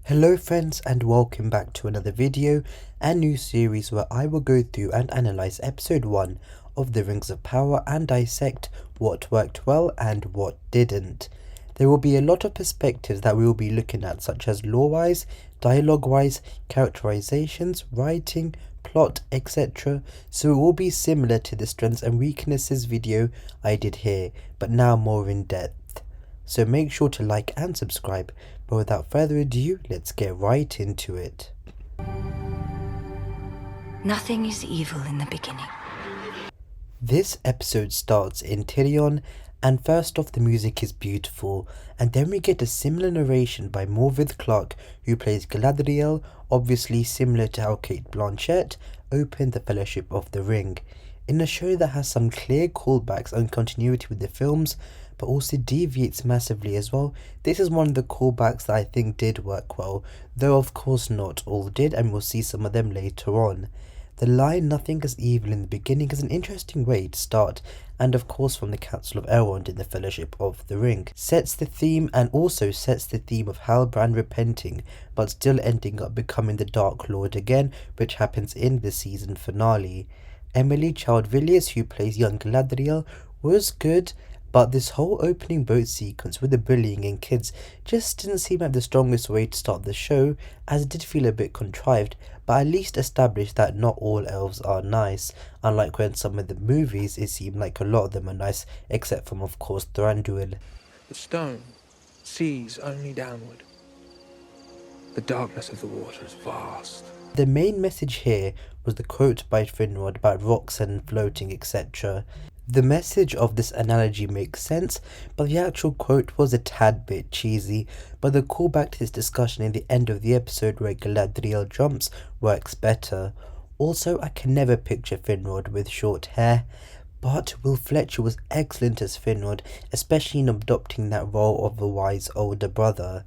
Hello friends, and welcome back to another video and new series where I will go through and analyse episode 1 of the Rings of Power and dissect what worked well and what didn't. There will be a lot of perspectives that we will be looking at, such as lore-wise, dialogue-wise, characterizations, writing, plot, etc. So it will be similar to the strengths and weaknesses video I did here, but now more in depth. So make sure to like and subscribe, but without further ado, let's get right into it. Nothing is evil in the beginning. This episode starts in Tirion, and first off the music is beautiful, and then we get a similar narration by Morvith Clark, who plays Galadriel, obviously similar to how Cate Blanchett opened the Fellowship of the Ring. In a show that has some clear callbacks and continuity with the films, but also deviates massively as well, this is one of the callbacks that I think did work well, though of course not all did, and we'll see some of them later on. The line "nothing is evil in the beginning" is an interesting way to start, and of course from the Council of Elrond in the Fellowship of the Ring. Sets the theme, and also sets the theme of Halbrand repenting, but still ending up becoming the Dark Lord again, which happens in the season finale. Emily Child-Villiers, who plays young Galadriel, was good, but this whole opening boat sequence with the bullying and kids just didn't seem like the strongest way to start the show, as it did feel a bit contrived, but at least established that not all elves are nice, unlike when some of the movies it seemed like a lot of them are nice, except from of course Thranduil. The stone sees only downward. The darkness of the water is vast. The main message here was the quote by Finrod about rocks and floating, etc. The message of this analogy makes sense, but the actual quote was a tad bit cheesy, but the callback to this discussion in the end of the episode where Galadriel jumps works better. Also, I can never picture Finrod with short hair, but Will Fletcher was excellent as Finrod, especially in adopting that role of a wise older brother.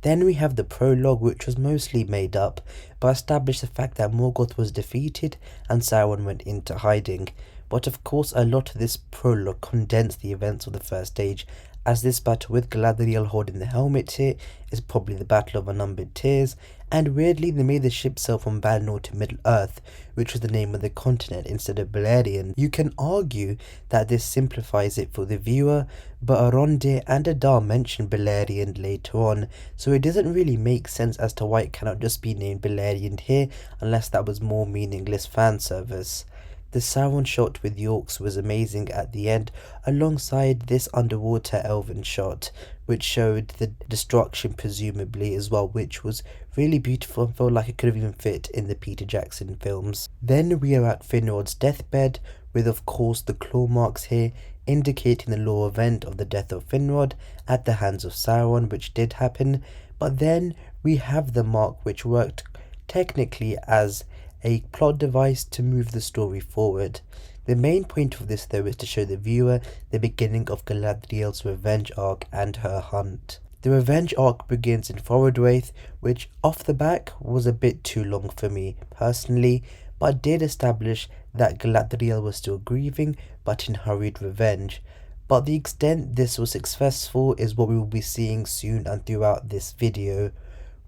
Then we have the prologue, which was mostly made up, but established the fact that Morgoth was defeated and Sauron went into hiding. But of course a lot of this prologue condensed the events of the first age, as this battle with Galadriel holding the helmet here is probably the Battle of Unnumbered Tears, and weirdly they made the ship sail from Valinor to Middle-earth, which was the name of the continent, instead of Beleriand. You can argue that this simplifies it for the viewer, but Arondir and Adar mention Beleriand later on, so it doesn't really make sense as to why it cannot just be named Beleriand here, unless that was more meaningless fan service. The Sauron shot with the orcs was amazing at the end, alongside this underwater elven shot, which showed the destruction presumably as well, which was really beautiful and felt like it could have even fit in the Peter Jackson films. Then we are at Finrod's deathbed, with of course the claw marks here, indicating the lore event of the death of Finrod at the hands of Sauron, which did happen, but then we have the mark which worked technically as a plot device to move the story forward. The main point of this though is to show the viewer the beginning of Galadriel's revenge arc and her hunt. The revenge arc begins in Forodwaith, which off the back was a bit too long for me personally, but did establish that Galadriel was still grieving but in hurried revenge. But the extent this was successful is what we will be seeing soon and throughout this video.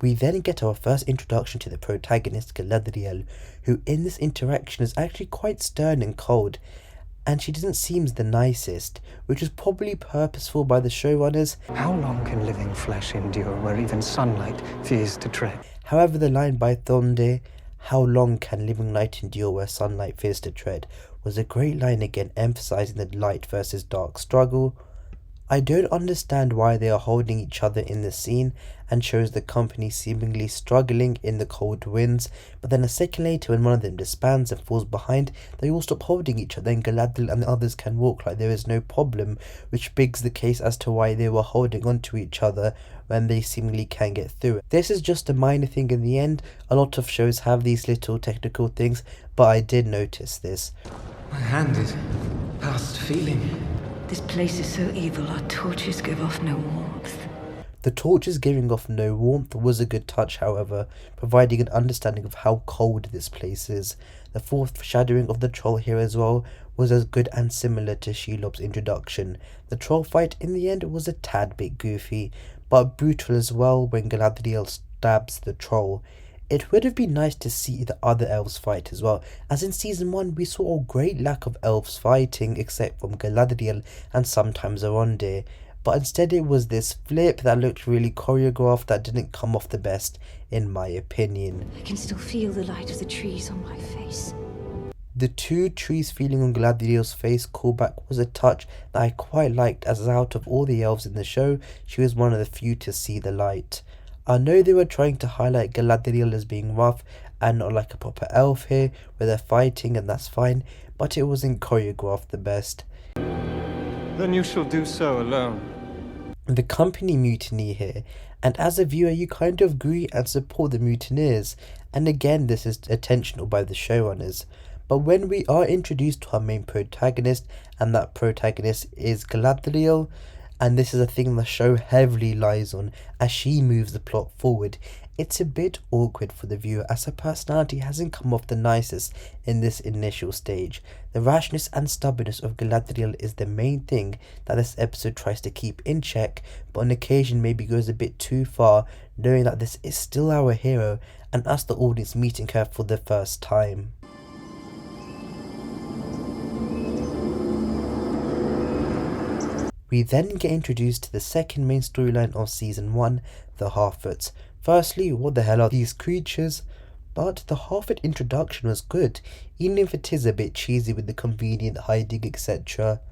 We then get our first introduction to the protagonist Galadriel, who in this interaction is actually quite stern and cold, and she doesn't seem the nicest, which is probably purposeful by the showrunners. How long can living flesh endure where even sunlight fears to tread? However, the line by Thondir, "How long can living light endure where sunlight fears to tread," was a great line again, emphasizing the light versus dark struggle. I don't understand why they are holding each other in the scene, and shows the company seemingly struggling in the cold winds, but then a second later when one of them disbands and falls behind, they all stop holding each other and Galadriel and the others can walk like there is no problem, which begs the case as to why they were holding on to each other when they seemingly can get through it. This is just a minor thing in the end. A lot of shows have these little technical things, but I did notice this. My hand is past feeling. This place is so evil, our torches give off no warmth. The torches giving off no warmth was a good touch, however, providing an understanding of how cold this place is. The foreshadowing of the troll here as well was as good and similar to Shelob's introduction. The troll fight in the end was a tad bit goofy, but brutal as well when Galadriel stabs the troll. It would have been nice to see the other elves fight as well, as in season 1 we saw a great lack of elves fighting except from Galadriel and sometimes Arondir, but instead it was this flip that looked really choreographed that didn't come off the best in my opinion. I can still feel the light of the trees on my face. The two trees feeling on Galadriel's face callback was a touch that I quite liked, as out of all the elves in the show, she was one of the few to see the light. I know they were trying to highlight Galadriel as being rough and not like a proper elf here, where they're fighting and that's fine, but it wasn't choreographed the best. Then you shall do so alone. The company mutiny here, and as a viewer you kind of agree and support the mutineers, and again this is intentional by the showrunners. But when we are introduced to our main protagonist, and that protagonist is Galadriel, and this is a thing the show heavily lies on as she moves the plot forward, it's a bit awkward for the viewer as her personality hasn't come off the nicest in this initial stage. The rashness and stubbornness of Galadriel is the main thing that this episode tries to keep in check, but on occasion maybe goes a bit too far, knowing that this is still our hero and us the audience meeting her for the first time. We then get introduced to the second main storyline of season 1, the Harfoots. Firstly, what the hell are these creatures? But the Harfoot introduction was good, even if it is a bit cheesy with the convenient hiding etc.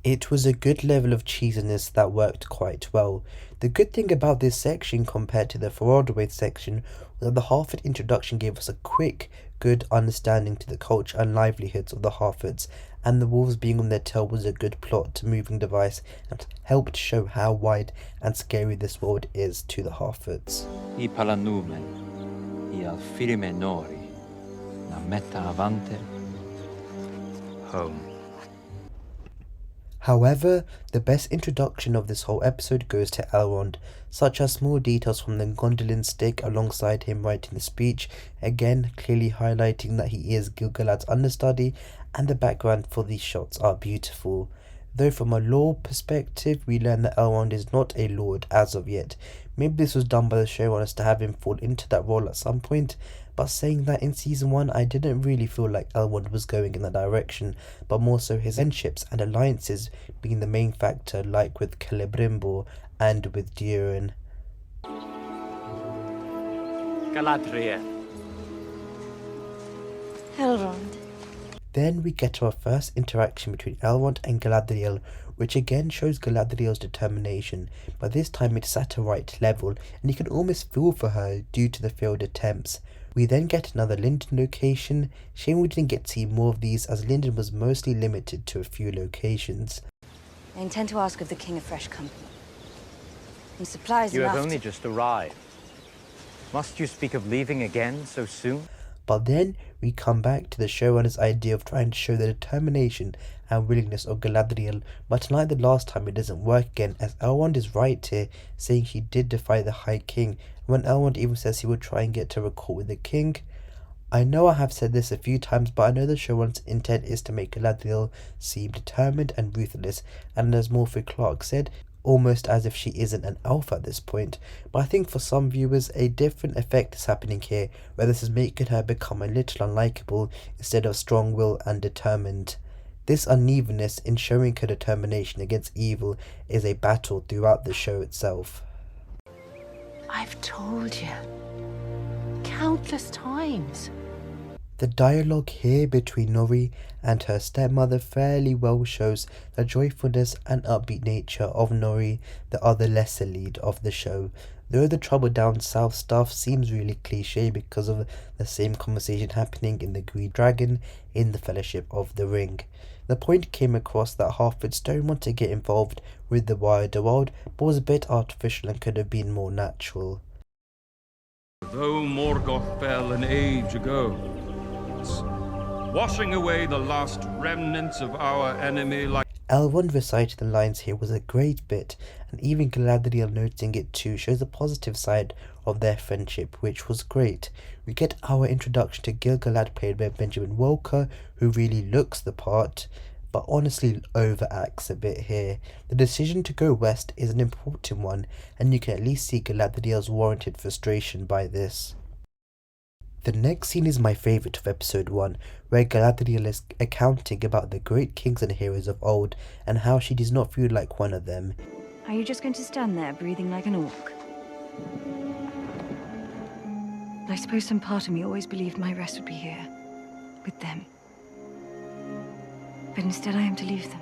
It was a good level of cheesiness that worked quite well. The good thing about this section compared to the Faradaway section was that the Harfoot introduction gave us a quick, good understanding to the culture and livelihoods of the Harfoots, and the wolves being on their tail was a good plot to moving device and helped show how wide and scary this world is to the Harfoots. I palanumen, I al firime nori, la meta avante, home. However, the best introduction of this whole episode goes to Elrond, such as small details from the Gondolin stick alongside him writing the speech, again clearly highlighting that he is Gil-galad's understudy, and the background for these shots are beautiful. Though from a lore perspective, we learn that Elrond is not a lord as of yet. Maybe this was done by the showrunners to have him fall into that role at some point, but saying that, in season 1 I didn't really feel like Elrond was going in that direction, but more so his friendships and alliances being the main factor, like with Celebrimbor and with Irwin. Galadriel. Elrond. Then we get our first interaction between Elrond and Galadriel, which again shows Galadriel's determination, but this time it's at a right level and you can almost feel for her due to the failed attempts. We then get another Linden location. Shame we didn't get to see more of these, as Linden was mostly limited to a few locations. I intend to ask of the king a fresh company. And supplies You enough have only to... just arrived. Must you speak of leaving again so soon? But then we come back to the showrunner's idea of trying to show the determination and willingness of Galadriel, but like the last time it doesn't work again, as Elrond is right here, saying he did defy the High King, when Elrond even says he would try and get to a court with the king. I know I have said this a few times, but I know the showrunner's intent is to make Galadriel seem determined and ruthless, and as Morphy Clark said, almost as if she isn't an elf at this point. But I think for some viewers a different effect is happening here, where this is making her become a little unlikable instead of strong-willed and determined. This unevenness in showing her determination against evil is a battle throughout the show itself. I've told you countless times. The dialogue here between Nori and her stepmother fairly well shows the joyfulness and upbeat nature of Nori, the other lesser lead of the show, though the trouble down south stuff seems really cliche because of the same conversation happening in the Green Dragon in the Fellowship of the Ring. The point came across that Harfoots don't want to get involved with the wider world, but was a bit artificial and could have been more natural. Though Morgoth fell an age ago, washing away the last remnants of our enemy like... Elrond reciting the lines here was a great bit, and even Galadriel noting it too shows the positive side of their friendship, which was great. We get our introduction to Gil-galad played by Benjamin Walker, who really looks the part. but honestly overacts a bit here. The decision to go west is an important one, and you can at least see Galadriel's warranted frustration by this. The next scene is my favourite of episode 1, where Galadriel is accounting about the great kings and heroes of old and how she does not feel like one of them. Are you just going to stand there breathing like an orc? I suppose some part of me always believed my rest would be here, with them. But instead I am to leave them.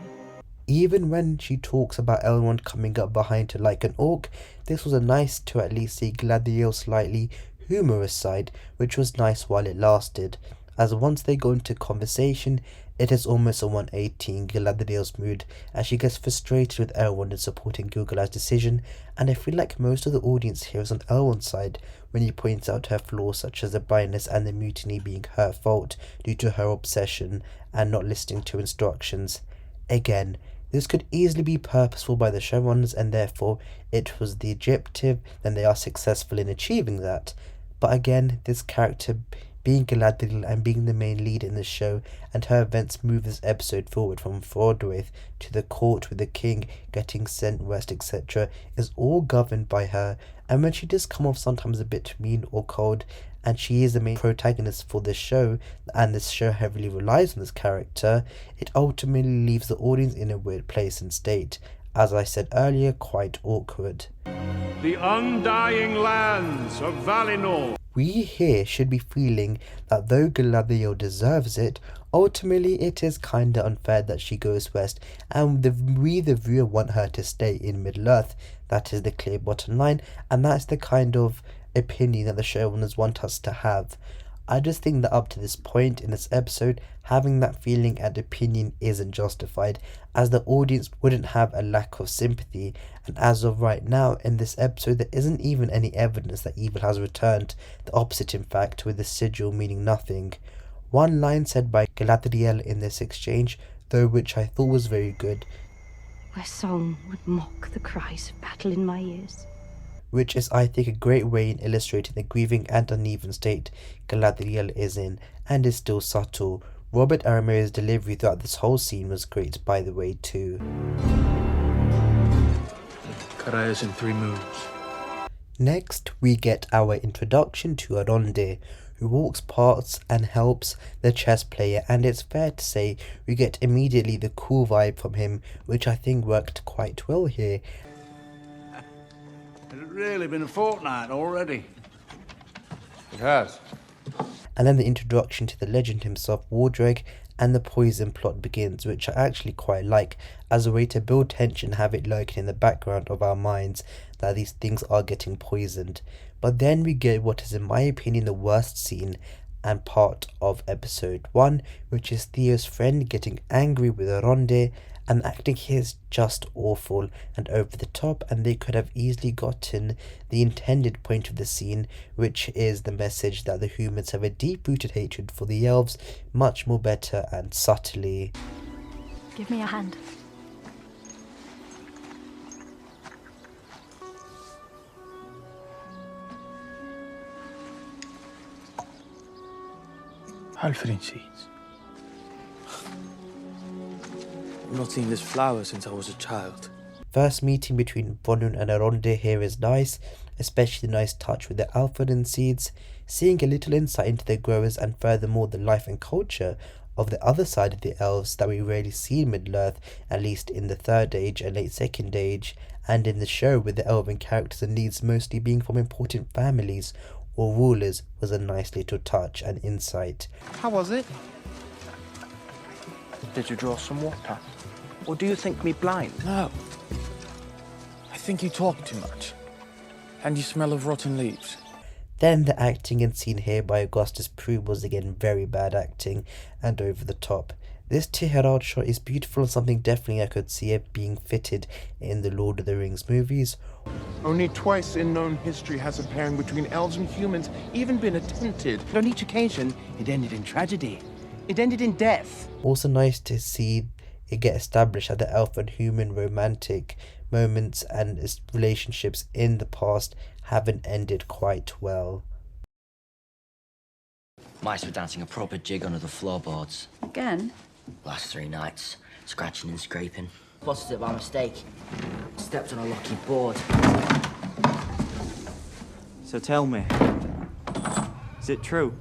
Even when she talks about Elrond coming up behind her like an orc, this was a nice to at least see Galadriel's slightly humorous side, which was nice while it lasted, as once they go into conversation, it is almost a 180 in Galadriel's mood as she gets frustrated with Elrond in supporting Gil-galad's decision, and I feel like most of the audience here is on Elrond's side when he points out her flaws such as the blindness and the mutiny being her fault due to her obsession and not listening to instructions. Again, this could easily be purposeful by the showrunners and therefore it was the objective and they are successful in achieving that. But again, this character being Galadriel and being the main lead in the show, and her events move this episode forward from Frodwraith to the court with the king getting sent west, etc., is all governed by her, and when she does come off sometimes a bit mean or cold, and she is the main protagonist for this show, and this show heavily relies on this character, it ultimately leaves the audience in a weird place and state. As I said earlier, quite awkward. The undying lands of Valinor. We here should be feeling that though Galadriel deserves it, ultimately it is kinda unfair that she goes west, and we the viewer want her to stay in Middle-earth. That is the clear bottom line, and that's the kind of opinion that the showrunners want us to have. I just think that up to this point in this episode, having that feeling and opinion isn't justified, as the audience wouldn't have a lack of sympathy, and as of right now in this episode there isn't even any evidence that evil has returned, the opposite in fact, with the sigil meaning nothing. One line said by Galadriel in this exchange, though, which I thought was very good, Where song would mock the cries of battle in my ears. which is I think a great way in illustrating the grieving and uneven state Galadriel is in, and is still subtle. Robert Aramir's delivery throughout this whole scene was great by the way too. Karaya's in 3 moves. Next we get our introduction to Arondir, who walks past and helps the chess player, and it's fair to say we get immediately the cool vibe from him, which I think worked quite well here. Has it really been a fortnight already? It has. And then the introduction to the legend himself, Wardreg, and the poison plot begins, which I actually quite like, as a way to build tension, have it lurking in the background of our minds that these things are getting poisoned. But then we get what is in my opinion the worst scene and part of episode 1, which is Theo's friend getting angry with Arondir, and the acting here is just awful and over the top, and they could have easily gotten the intended point of the scene, which is the message that the humans have a deep-rooted hatred for the elves, much more better and subtly. Give me a hand. Halfling seeds. I've not seen this flower since I was a child. First meeting between Bronwyn and Arondir here is nice, especially the nice touch with the Alpharin seeds, seeing a little insight into the growers and furthermore the life and culture of the other side of the elves that we rarely see in Middle-earth, at least in the Third Age and late Second Age, and in the show with the elven characters and leads mostly being from important families or rulers, was a nice little touch and insight. How was it? Did you draw some water? Or do you think me blind? No. I think you talk too much. And you smell of rotten leaves. Then the acting and scene here by Augustus Prue was again very bad acting and over the top. This Tirharad shot is beautiful and something definitely I could see it being fitted in the Lord of the Rings movies. Only twice in known history has a pairing between elves and humans even been attempted. But on each occasion, it ended in tragedy. It ended in death. Also nice to see it get established that the elf and human romantic moments and relationships in the past haven't ended quite well. Mice were dancing a proper jig under the floorboards. Again? Last 3 nights. Scratching and scraping. Spotted it by mistake. Stepped on a lucky board. So tell me, is it true?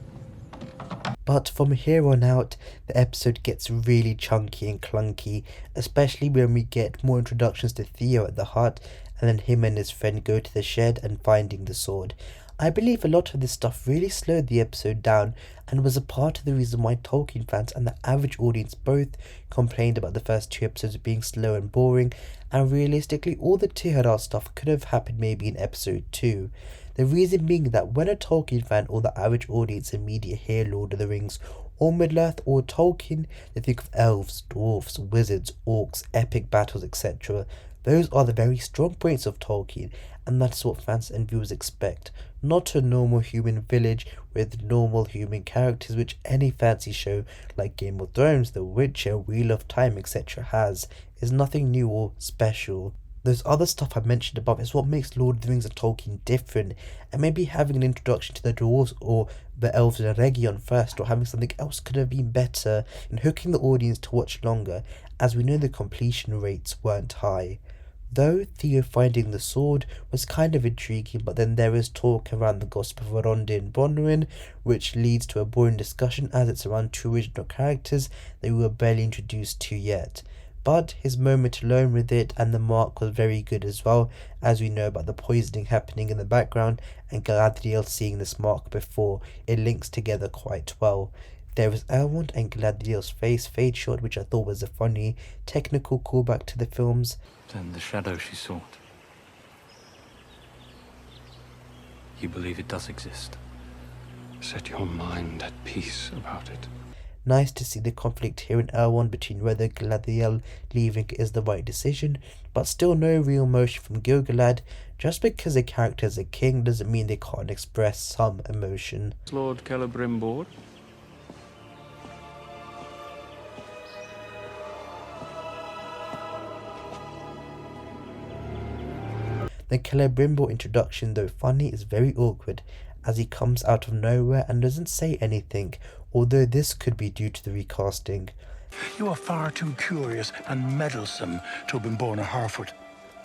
But from here on out, the episode gets really chunky and clunky, especially when we get more introductions to Theo at the hut, and then him and his friend go to the shed and finding the sword. I believe a lot of this stuff really slowed the episode down and was a part of the reason why Tolkien fans and the average audience both complained about the first 2 episodes being slow and boring, and realistically all the Tirhadar stuff could have happened maybe in episode 2. The reason being that when a Tolkien fan or the average audience in media hear Lord of the Rings or Middle-earth or Tolkien, they think of elves, dwarfs, wizards, orcs, epic battles, etc. Those are the very strong points of Tolkien, and that's what fans and viewers expect, not a normal human village with normal human characters which any fantasy show like Game of Thrones, The Witcher, Wheel of Time, etc. has. Is nothing new or special. Those other stuff I mentioned above is what makes Lord of the Rings and Tolkien different, and maybe having an introduction to the dwarves or the elves in Region first, or having something else could have been better in hooking the audience to watch longer, as we know the completion rates weren't high. Though Theo finding the sword was kind of intriguing, but then there is talk around the gossip of Arondir and Bronwyn, which leads to a boring discussion as it's around 2 original characters that we were barely introduced to yet. But his moment alone with it and the mark was very good as well, as we know about the poisoning happening in the background and Galadriel seeing this mark before. It links together quite well. There was Elrond and Galadriel's face fade shot, which I thought was a funny technical callback to the films. Then the shadow she sought. You believe it does exist? Set your mind at peace about it. Nice to see the conflict here in Elrond between whether Galadriel leaving is the right decision, but still no real emotion from Gil-galad. Just because a character is a king doesn't mean they can't express some emotion. Lord Celebrimbor? The Celebrimbor introduction, though funny, is very awkward, as he comes out of nowhere and doesn't say anything, although this could be due to the recasting. You are far too curious and meddlesome to have been born a Harfoot.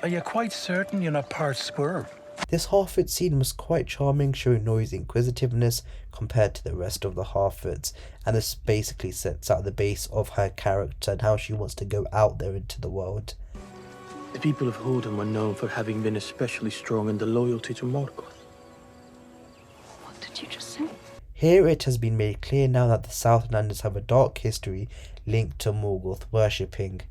Are you quite certain you're not part squirrel? This Harfoot scene was quite charming, showing Nori's inquisitiveness compared to the rest of the Harfoots, and this basically sets out the base of her character and how she wants to go out there into the world. The people of Holden were known for having been especially strong in the loyalty to Morgoth. What did you just say? Here it has been made clear now that the Southlanders have a dark history linked to Morgoth worshipping.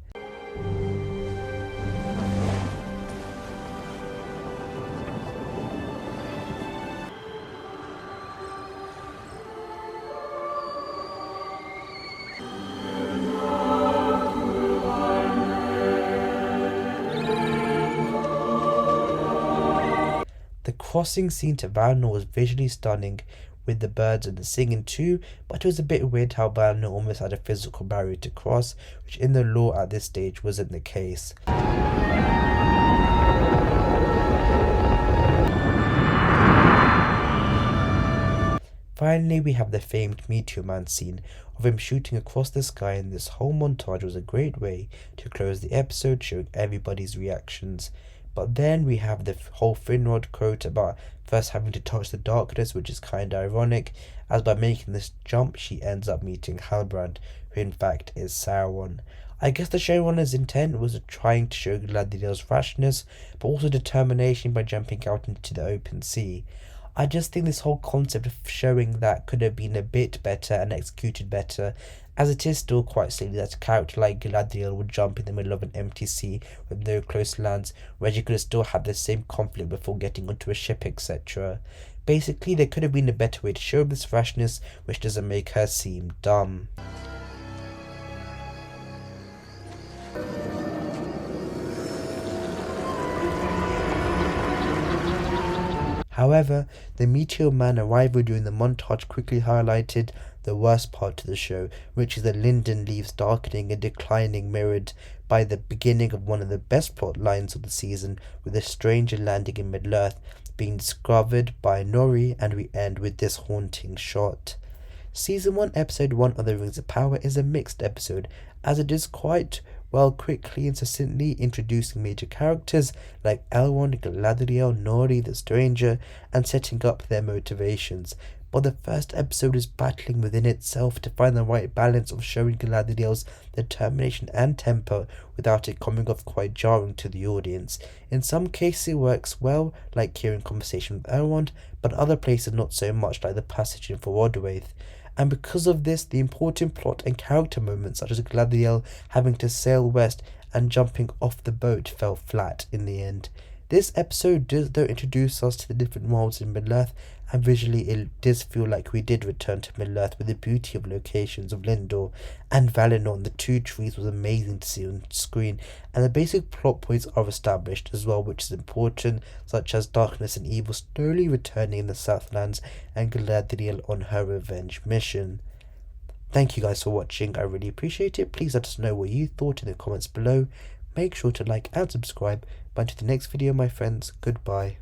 The crossing scene to Valinor was visually stunning, with the birds and the singing too, but it was a bit weird how Valinor almost had a physical barrier to cross, which in the lore at this stage wasn't the case. Finally, we have the famed Meteor Man scene of him shooting across the sky, and this whole montage was a great way to close the episode, showing everybody's reactions. But then we have the whole Finrod quote about first having to touch the darkness, which is kind of ironic, as by making this jump she ends up meeting Halbrand, who in fact is Sauron. I guess the showrunner's intent was trying to show Galadriel's rashness, but also determination by jumping out into the open sea. I just think this whole concept of showing that could have been a bit better and executed better, as it is still quite silly that a character like Galadriel would jump in the middle of an empty sea with no close lands, where she could have still had the same conflict before getting onto a ship, etc. Basically, there could have been a better way to show this rashness, which doesn't make her seem dumb. However, the Meteor Man arrival during the montage quickly highlighted the worst part of the show, which is the Linden Leaves darkening and declining, mirrored by the beginning of one of the best plot lines of the season, with a stranger landing in Middle-earth being discovered by Nori, and we end with this haunting shot. Season 1 episode 1 of The Rings of Power is a mixed episode, as it is quite while quickly and succinctly introducing major characters like Elrond, Galadriel, Nori the Stranger, and setting up their motivations. But the first episode is battling within itself to find the right balance of showing Galadriel's determination and temper without it coming off quite jarring to the audience. In some cases it works well, like hearing conversation with Elrond, but other places not so much, like the passage in Forodwaith. And because of this, the important plot and character moments such as Galadriel having to sail west and jumping off the boat fell flat in the end. This episode does though introduce us to the different worlds in Middle-earth, and visually it does feel like we did return to Middle-earth with the beauty of locations of Lindor and Valinor. The two trees was amazing to see on screen, and the basic plot points are established as well, which is important, such as darkness and evil slowly returning in the Southlands and Galadriel on her revenge mission. Thank you guys for watching, I really appreciate it. Please let us know what you thought in the comments below. Make sure to like and subscribe. But until the next video, my friends, goodbye.